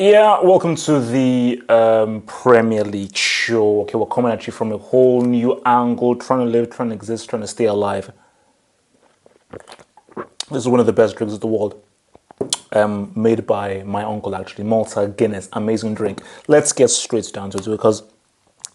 Yeah, welcome to the Premier League show. Okay, we're coming at you from a whole new angle, trying to live, trying to exist, trying to stay alive. This is one of the best drinks in the world, made by my uncle actually, Malta Guinness, amazing drink. Let's get straight down to it because,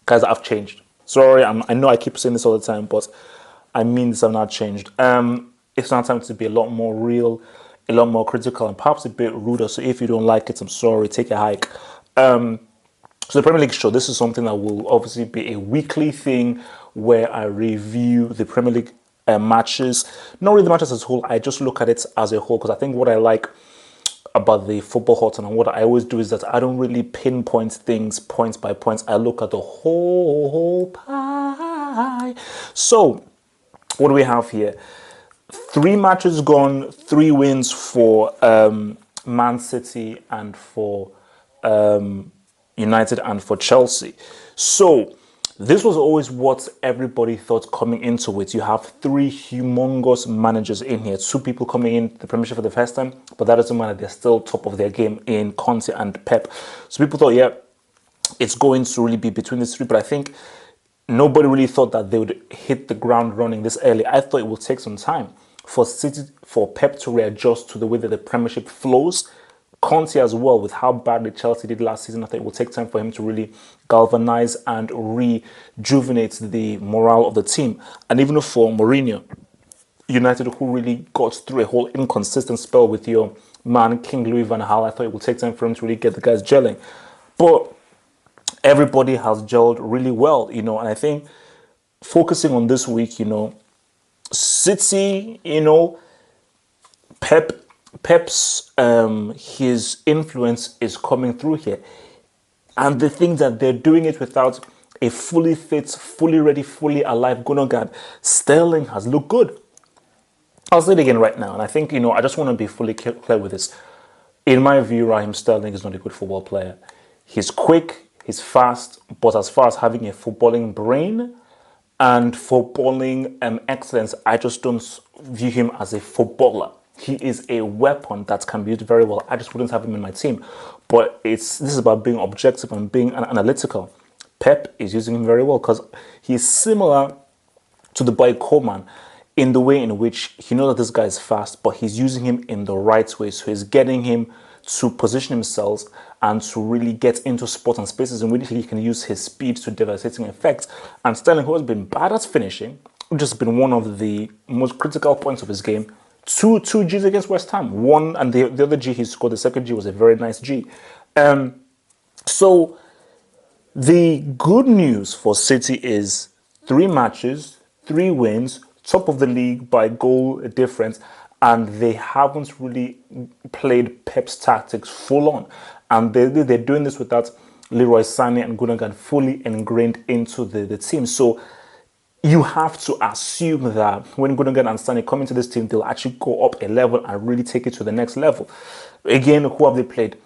guys, I've changed. Sorry, I know I keep saying this all the time, but I mean this. I've not changed. It's now time to be a lot more real, a lot more critical, and perhaps a bit ruder. So if you don't like it, I'm sorry. Take a hike. So the Premier League show, this is something that will obviously be a weekly thing where I review the Premier League matches. Not really the matches as a whole, I just look at it as a whole because I think what I like about the football hot and what I always do is that I don't really pinpoint things points by points. I look at the whole pie. So what do we have here? 3 matches gone, 3 wins for Man City and for United and for Chelsea. So this was always what everybody thought coming into it. You have 3 humongous managers in here. 2 people coming in the Premiership for the first time, but that doesn't matter. They're still top of their game in Conte and Pep. So people thought, yeah, it's going to really be between these 3. But I think nobody really thought that they would hit the ground running this early. I thought it would take some time for City, for Pep to readjust to the way that the Premiership flows. Conte as well, with how badly Chelsea did last season, I think it will take time for him to really galvanize and rejuvenate the morale of the team. And even for Mourinho, United, who really got through a whole inconsistent spell with your man, King Louis van Gaal, I thought it would take time for him to really get the guys gelling. But everybody has gelled really well, and I think focusing on this week, City, Pep's his influence is coming through here, and the thing that they're doing it without a fully fit, fully ready, fully alive Gundogan. Sterling has looked good. I'll say it again right now, and I think I just want to be fully clear with this. In my view, Raheem Sterling is not a good football player. He's quick, he's fast, but as far as having a footballing brain and footballing excellence, I just don't view him as a footballer. He is a weapon that can be used very well. I just wouldn't have him in my team. But this is about being objective and being analytical. Pep is using him very well because he's similar to the boy Coleman in the way in which he knows that this guy is fast, but he's using him in the right way. So he's getting him to position himself and to really get into spots and spaces in which he can use his speed to devastating effects. And Sterling, who has been bad at finishing, which has been one of the most critical points of his game, two Gs against West Ham. One, and the other G he scored, the second G was a very nice G. So the good news for City is 3 matches, 3 wins, top of the league by goal difference, and they haven't really played Pep's tactics full on. And they're doing this without Leroy Sané and Gundogan fully ingrained into the team. So you have to assume that when Gundogan and Sané come into this team, they'll actually go up a level and really take it to the next level. Again, who have they played?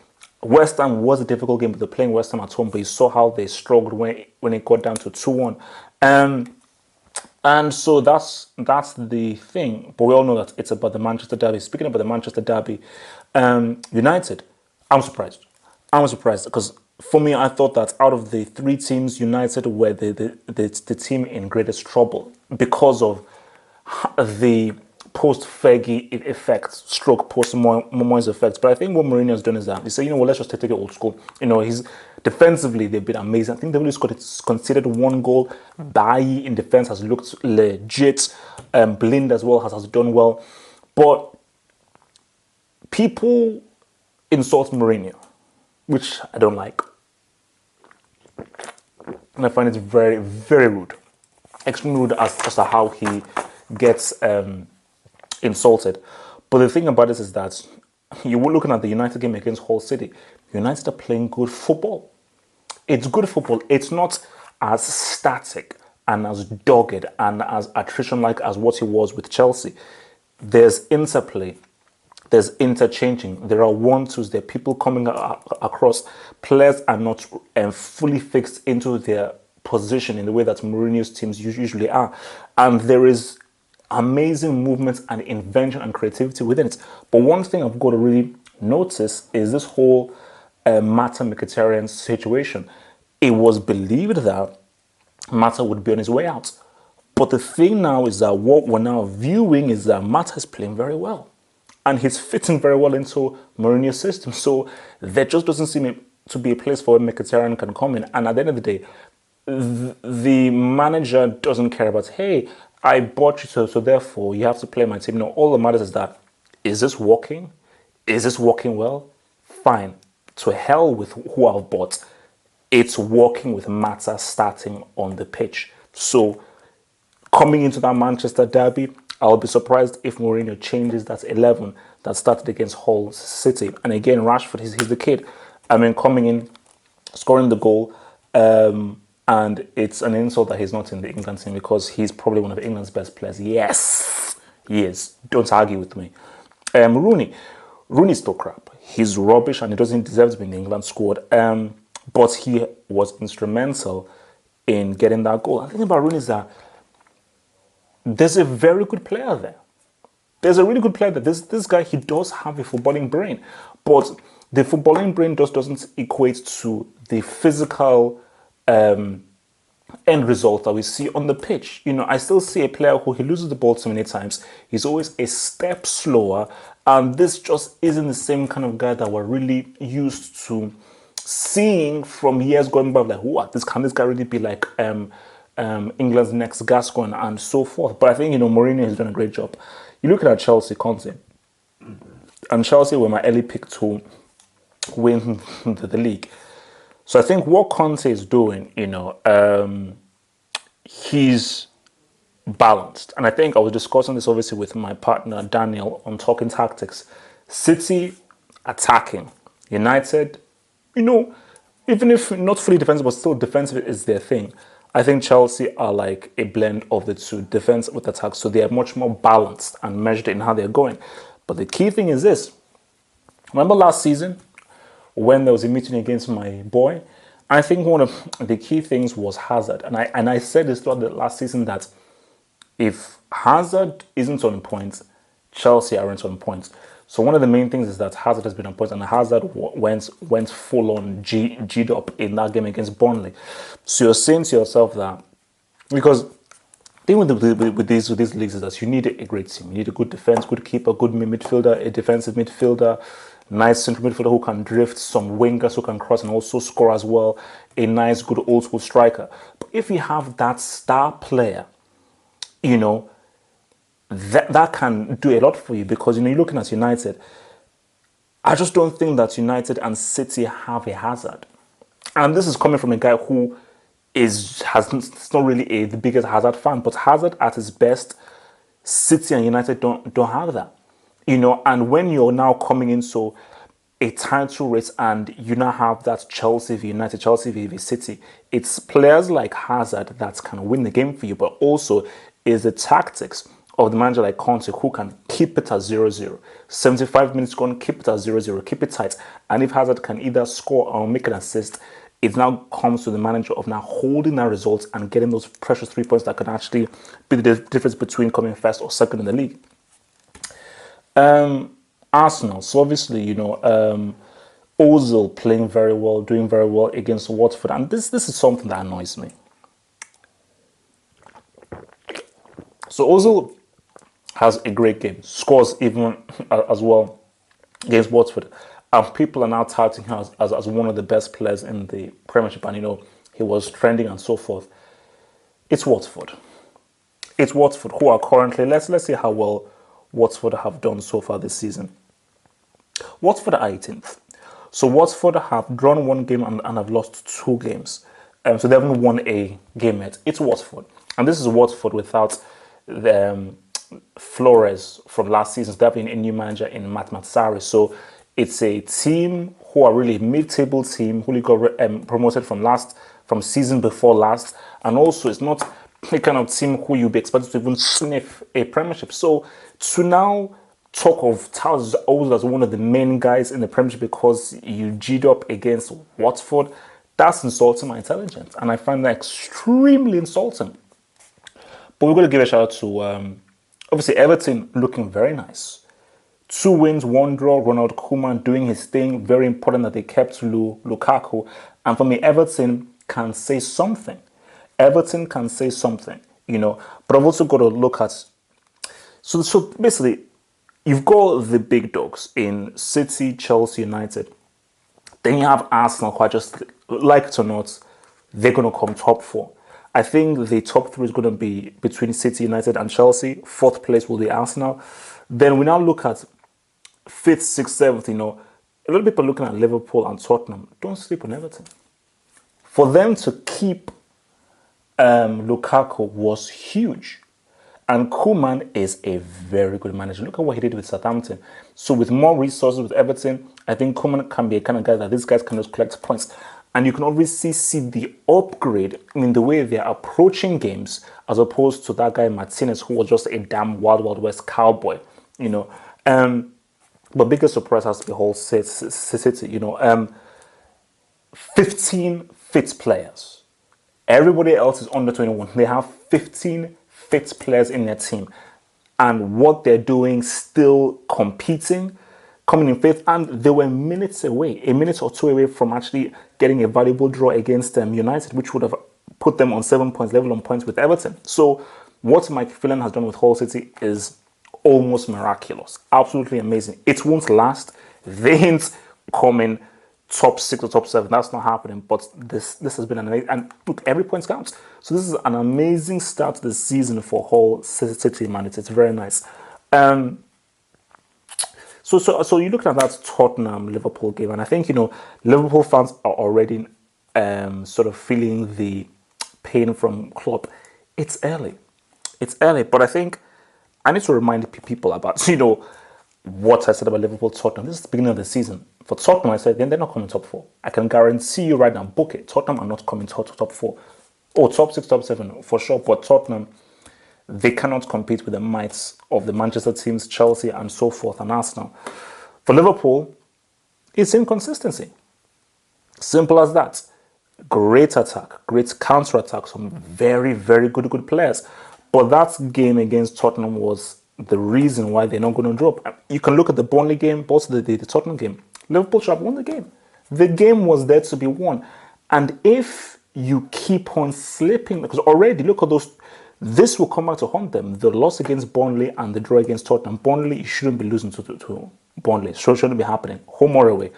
West Ham was a difficult game, but they're playing West Ham at home, but you saw how they struggled when it got down to 2-1. And so that's the thing. But we all know that it's about the Manchester Derby. Speaking about the Manchester Derby, United, I'm surprised. I'm surprised because for me, I thought that out of the 3 teams, United were the team in greatest trouble because of the post-Fergie effect, stroke post-Moyes effect. But I think what Mourinho has done is that he said, let's just take it old school. He's defensively, they've been amazing. I think they've only conceded 1 goal. Bailly in defense has looked legit. Blind as well has done well. But people insult Mourinho, which I don't like. And I find it very, very rude. Extremely rude as to how he gets insulted. But the thing about this is that you were looking at the United game against Hull City. United are playing good football. It's good football. It's not as static and as dogged and as attrition-like as what it was with Chelsea. There's interplay. There's interchanging. There are 1-2s. There are people coming across. Players are not fully fixed into their position in the way that Mourinho's teams usually are. And there is amazing movements and invention and creativity within it. But one thing I've got to really notice is this whole Mata Mkhitaryan's situation. It was believed that Mata would be on his way out. But the thing now is that what we're now viewing is that Mata is playing very well. And he's fitting very well into Mourinho's system. So there just doesn't seem to be a place for where Mkhitaryan can come in. And at the end of the day, the manager doesn't care about, hey, I bought you, so therefore you have to play my team. No, all that matters is that, is this working? Is this working well? Fine. To hell with who I've bought. It's working with Mata starting on the pitch. So coming into that Manchester derby, I'll be surprised if Mourinho changes that 11 that started against Hull City. And again, Rashford, he's the kid. I mean, coming in, scoring the goal, and it's an insult that he's not in the England team because he's probably one of England's best players. Yes, he is. Don't argue with me. Rooney's still crap. He's rubbish and he doesn't deserve to be in the England squad. But he was instrumental in getting that goal. The thing about Rooney is that there's a very good player there. There's a really good player there. This guy, he does have a footballing brain. But the footballing brain just doesn't equate to the physical end result that we see on the pitch. You know, I still see a player who he loses the ball too many times. He's always a step slower. And this just isn't the same kind of guy that we're really used to seeing from years going back. Like, what? Can this guy really be like England's next Gascoigne and so forth? But I think, Mourinho has done a great job. You look at Chelsea, Conte. And Chelsea were my early pick to win the league. So I think what Conte is doing, he's balanced. And I think I was discussing this obviously with my partner Daniel on Talking Tactics. City attacking. United, even if not fully defensive, but still defensive is their thing. I think Chelsea are like a blend of the two, defense with attack. So they are much more balanced and measured in how they're going. But the key thing is this. Remember last season when there was a meeting against my boy? I think one of the key things was Hazard. And I said this throughout the last season that if Hazard isn't on point, Chelsea aren't on point. So one of the main things is that Hazard has been on point, and Hazard went full on G'd up in that game against Burnley. So you're saying to yourself that, because the thing with these leagues is that you need a great team. You need a good defense, good keeper, good midfielder, a defensive midfielder, nice central midfielder who can drift, some wingers who can cross and also score as well, a nice, good old school striker. But if you have that star player, that can do a lot for you, because you're looking at United. I just don't think that United and City have a Hazard, and this is coming from a guy who it's not really the biggest Hazard fan, but Hazard at his best, City and United don't have that, And when you're now coming into a title race and you now have that Chelsea v United, Chelsea v City, it's players like Hazard that can win the game for you, but also is the tactics of the manager like Conte who can keep it at 0-0. 75 minutes gone, keep it at 0-0, keep it tight. And if Hazard can either score or make an assist, it now comes to the manager of now holding that result and getting those precious 3 points that can actually be the difference between coming first or second in the league. Arsenal, so obviously, Ozil playing very well, doing very well against Watford. And this is something that annoys me. So Ozil has a great game, scores even as well against Watford. And people are now touting him as one of the best players in the Premiership. And, he was trending and so forth. It's Watford. It's Watford who are currently, let's see how well Watford have done so far this season. Watford are 18th. So Watford have drawn one game and have lost 2 games. So they haven't won a game yet. It's Watford. And this is Watford without the Flores from last season. They have a new manager in Matt Matsari. So it's a team who are really a mid-table team who got promoted from season before last. And also it's not the kind of team who you'd be expected to even sniff a Premiership. So to now talk of Towers Ozil as one of the main guys in the Premiership because you G'd up against Watford, that's insulting my intelligence. And I find that extremely insulting. But we're going to give a shout out to, obviously, Everton looking very nice. 2 wins, 1 draw. Ronald Koeman doing his thing. Very important that they kept Lukaku. And for me, Everton can say something. Everton can say something, But I've also got to look at. So basically, you've got the big dogs in City, Chelsea, United. Then you have Arsenal, quite just like it or not, they're going to come top 4. I think the top 3 is going to be between City, United, and Chelsea. 4th place will be Arsenal. Then we now look at 5th, 6th, 7th. A lot of people are looking at Liverpool and Tottenham. Don't sleep on Everton. For them to keep Lukaku was huge. And Koeman is a very good manager. Look at what he did with Southampton. So with more resources with Everton, I think Koeman can be a kind of guy that these guys can just collect points. And you can obviously see the upgrade in the way they're approaching games as opposed to that guy Martinez, who was just a damn Wild Wild West cowboy, But biggest surprise has to be whole City, 15 fit players. Everybody else is under 21. They have 15 fit players in their team. And what they're doing, still competing, coming in fifth. And they were minutes away, a minute or 2 away from actually getting a valuable draw against United, which would have put them on 7 points, level on points with Everton. So what Mike Phelan has done with Hull City is almost miraculous. Absolutely amazing. It won't last. They ain't coming top 6 or top 7. That's not happening. But this has been an amazing, and look, every point counts. So this is an amazing start to the season for Hull City, man. It's very nice. So you look at that Tottenham Liverpool game, and I think Liverpool fans are already sort of feeling the pain from Klopp. It's early, but I think I need to remind people about what I said about Liverpool Tottenham. This is the beginning of the season. For Tottenham, I said then they're not coming top 4. I can guarantee you right now, book it. Tottenham are not coming top 4, or top 6, top 7 for sure. But Tottenham, they cannot compete with the mights of the Manchester teams, Chelsea, and so forth, and Arsenal. For Liverpool, it's inconsistency. Simple as that. Great attack, great counter-attack, some very, very good players. But that game against Tottenham was the reason why they're not going to drop. You can look at the Burnley game, but also the Tottenham game. Liverpool should have won the game. The game was there to be won. And if you keep on slipping, because already, look at those, this will come back to haunt them. The loss against Burnley and the draw against Tottenham. Burnley, you shouldn't be losing to Burnley. So it shouldn't be happening. Home or away.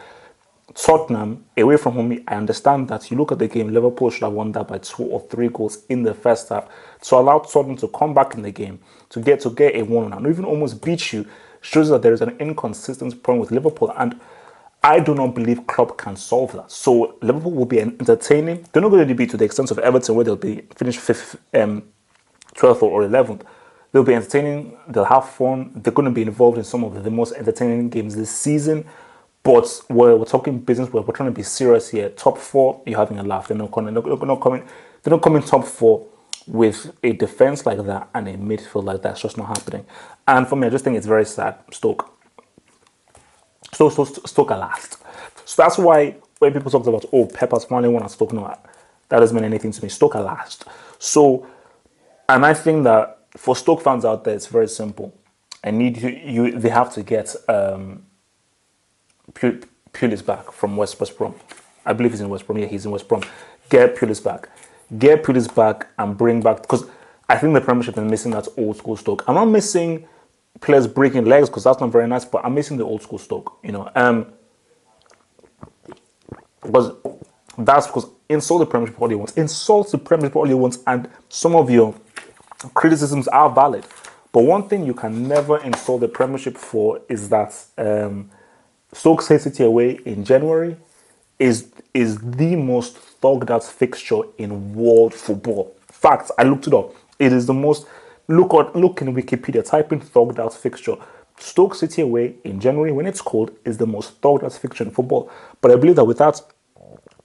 Tottenham, away from home, I understand that you look at the game, Liverpool should have won that by 2 or 3 goals in the first half. To allow Tottenham to come back in the game, to get a 1-1 and even almost beat you, shows that there is an inconsistent problem with Liverpool. And I do not believe Klopp can solve that. So Liverpool will be entertaining. They're not going to be to the extent of Everton, where they'll be finished 5th, 12th or 11th. They'll be entertaining. They'll have fun. They're going to be involved in some of the most entertaining games this season. But we're talking business. We're trying to be serious here. Top 4, you're having a laugh. They're not coming top 4 with a defense like that and a midfield like that. It's just not happening. And for me, I just think it's very sad. Stoke are last. So that's why when people talk about, Pep has finally won at Stoke, no, that doesn't mean anything to me. Stoke are last. So, and I think that for Stoke fans out there, it's very simple. They have to get Pulis back from West Brom. I believe he's in West Brom. Yeah, he's in West Brom. Get Pulis back. Get Pulis back and bring back, because I think the Premiership is missing that old school Stoke. I'm not missing players breaking legs, because that's not very nice, but I'm missing the old school Stoke, because that's because insult the Premiership all you want. Insult the Premiership all you want, and some of your criticisms are valid. But one thing you can never insult the Premiership for is that Stoke City away in January is the most thugged out fixture in world football. Facts, I looked it up. It is the most, look in Wikipedia, type in thugged out fixture. Stoke City away in January when it's cold is the most thugged out fixture in football. But I believe that without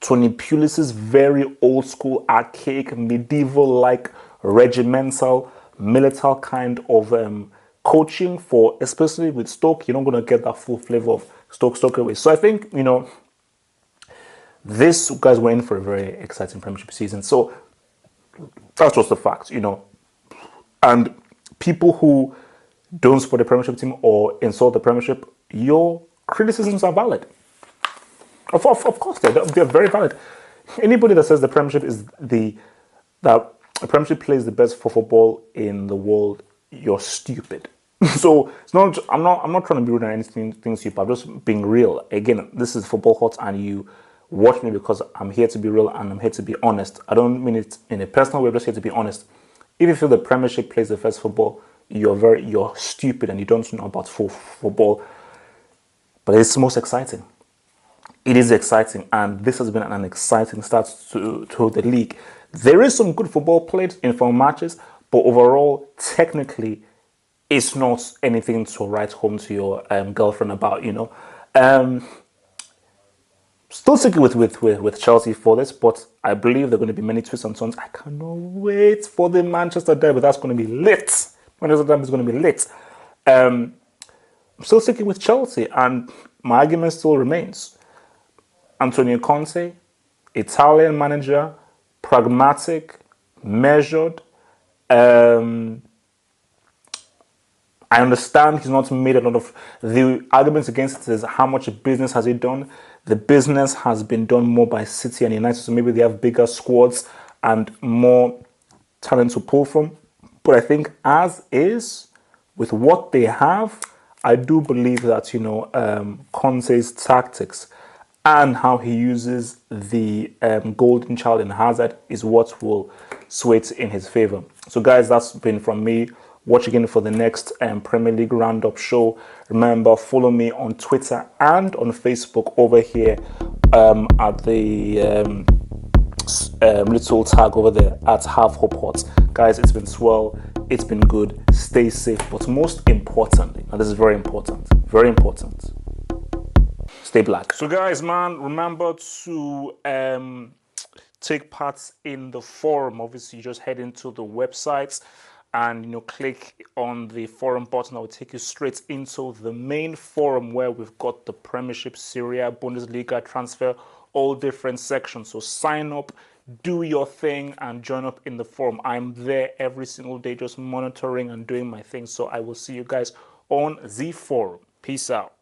Tony Pulis's very old school, archaic, medieval-like, regimental, militant kind of coaching for, especially with Stoke, you're not going to get that full flavor of Stoke away. So I think, this guys were in for a very exciting Premiership season. So that's just the fact, And people who don't support the Premiership team or insult the Premiership, your criticisms are valid. Of course, they're very valid. Anybody that says the Premiership is that the Premiership plays the best for football in the world, you're stupid. So it's not. I'm not trying to be rude or anything stupid. I'm just being real. Again, this is Football Hot, and you watch me because I'm here to be real and I'm here to be honest. I don't mean it in a personal way. I'm just here to be honest. If you feel the Premiership plays the best football, you're stupid and you don't know about football. But it's most exciting. It is exciting, and this has been an exciting start to the league. There is some good football played in foreign matches, but overall, technically, it's not anything to write home to your girlfriend about. Still sticking with Chelsea for this, but I believe there are going to be many twists and turns. I cannot wait for the Manchester derby. That's going to be lit. Manchester derby is going to be lit. I'm still sticking with Chelsea, and my argument still remains. Antonio Conte, Italian manager, pragmatic, measured. Um, I understand he's not made a lot of the arguments against it is how much business has he done. The business has been done more by City and United, so maybe they have bigger squads and more talent to pull from. But I think as is with what they have, I do believe that Conte's tactics and how he uses the golden child in Hazard is what will sway it in his favor. So, guys, that's been from me. Watch again for the next Premier League Roundup show. Remember, follow me on Twitter and on Facebook over here at the little tag over there at Half Hope Hot. Guys, it's been swell. It's been good. Stay safe. But most importantly, and this is very important, stay black. So, guys, man, remember to take part in the forum. Obviously, you just head into the websites and click on the forum button. That will take you straight into the main forum where we've got the Premiership, Serie A, Bundesliga, transfer, all different sections. So sign up, do your thing, and join up in the forum. I'm there every single day just monitoring and doing my thing. So I will see you guys on the forum. Peace out.